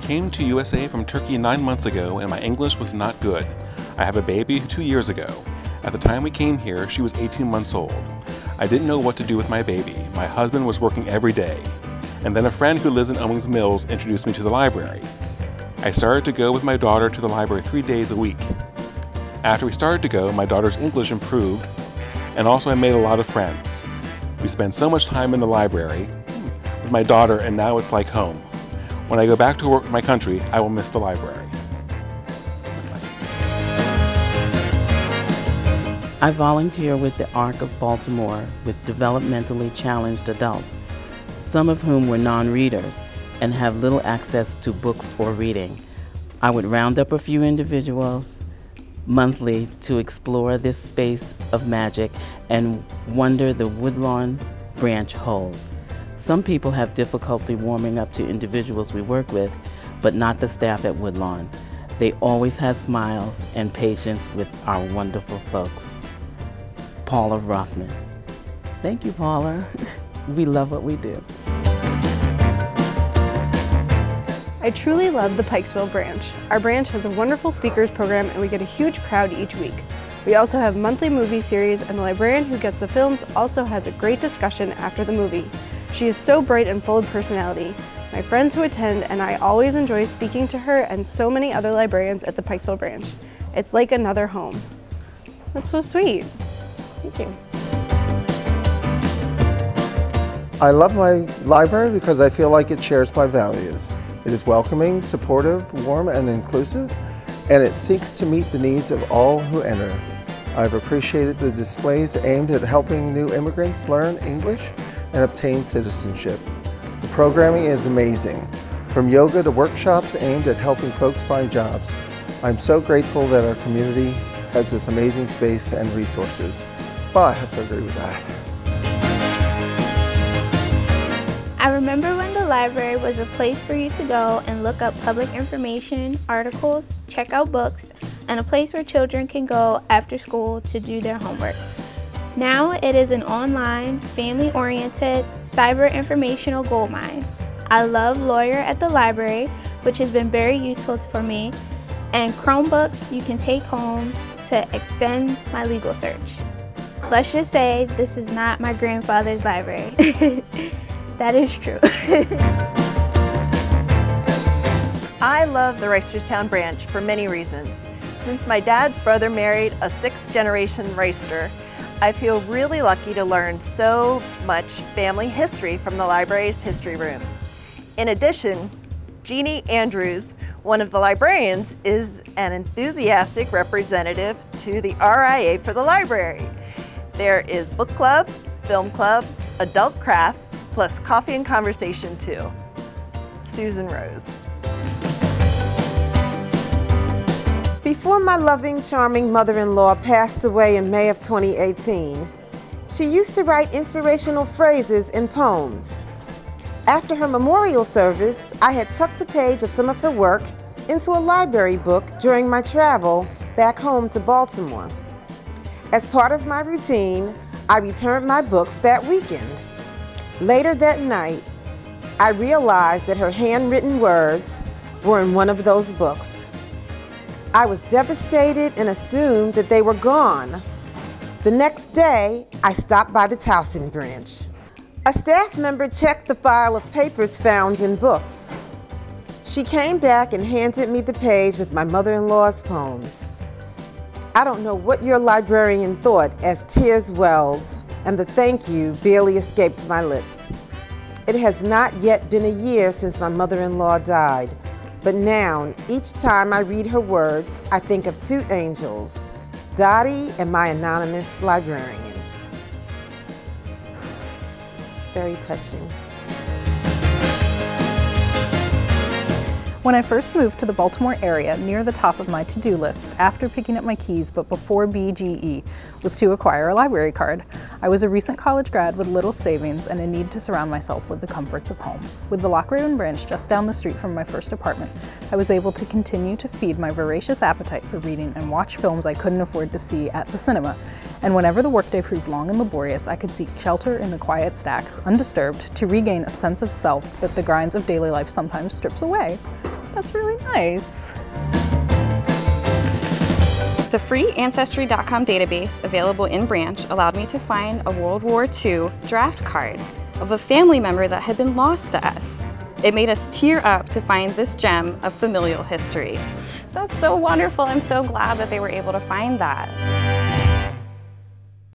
came to USA from Turkey 9 months ago and my English was not good. I have a baby 2 years ago. At the time we came here, she was 18 months old. I didn't know what to do with my baby. My husband was working every day. And then a friend who lives in Owings Mills introduced me to the library. I started to go with my daughter to the library 3 days a week. After we started to go, my daughter's English improved, and also I made a lot of friends. We spend so much time in the library with my daughter, and now it's like home. When I go back to work in my country, I will miss the library. I volunteer with the ARC of Baltimore with developmentally challenged adults, some of whom were non-readers and have little access to books or reading. I would round up a few individuals monthly to explore this space of magic and wander the Woodlawn branch holds. Some people have difficulty warming up to individuals we work with, but not the staff at Woodlawn. They always have smiles and patience with our wonderful folks. Paula Rothman. Thank you, Paula. We love what we do. I truly love the Pikesville branch. Our branch has a wonderful speakers program and we get a huge crowd each week. We also have monthly movie series and the librarian who gets the films also has a great discussion after the movie. She is so bright and full of personality. My friends who attend and I always enjoy speaking to her and so many other librarians at the Pikesville branch. It's like another home. That's so sweet. Thank you. I love my library because I feel like it shares my values. It is welcoming, supportive, warm, and inclusive, and it seeks to meet the needs of all who enter. I've appreciated the displays aimed at helping new immigrants learn English and obtain citizenship. The programming is amazing, from yoga to workshops aimed at helping folks find jobs. I'm so grateful that our community has this amazing space and resources. Well, I have to agree with that. I remember when the library was a place for you to go and look up public information, articles, check out books, and a place where children can go after school to do their homework. Now it is an online, family-oriented, cyber informational goldmine. I love Lawyer at the library, which has been very useful for me, and Chromebooks you can take home to extend my legal search. Let's just say this is not my grandfather's library. That is true. I love the Reisterstown branch for many reasons. Since my dad's brother married a 6th-generation Reister, I feel really lucky to learn so much family history from the library's history room. In addition, Jeannie Andrews, one of the librarians, is an enthusiastic representative to the RIA for the library. There is book club, film club, adult crafts, plus coffee and conversation too. Susan Rose. Before my loving, charming mother-in-law passed away in May of 2018, she used to write inspirational phrases in poems. After her memorial service, I had tucked a page of some of her work into a library book during my travel back home to Baltimore. As part of my routine, I returned my books that weekend. Later that night, I realized that her handwritten words were in one of those books. I was devastated and assumed that they were gone. The next day, I stopped by the Towson branch. A staff member checked the file of papers found in books. She came back and handed me the page with my mother-in-law's poems. I don't know what your librarian thought as tears welled and the thank you barely escaped my lips. It has not yet been a year since my mother-in-law died, but now, each time I read her words, I think of two angels, Dottie and my anonymous librarian. It's very touching. When I first moved to the Baltimore area, near the top of my to-do list, after picking up my keys but before BGE, was to acquire a library card. I was a recent college grad with little savings and a need to surround myself with the comforts of home. With the Lock Raven branch just down the street from my first apartment, I was able to continue to feed my voracious appetite for reading and watch films I couldn't afford to see at the cinema. And whenever the workday proved long and laborious, I could seek shelter in the quiet stacks, undisturbed, to regain a sense of self that the grinds of daily life sometimes strips away. That's really nice. The free Ancestry.com database available in Branch allowed me to find a World War II draft card of a family member that had been lost to us. It made us tear up to find this gem of familial history. That's so wonderful. I'm so glad that they were able to find that.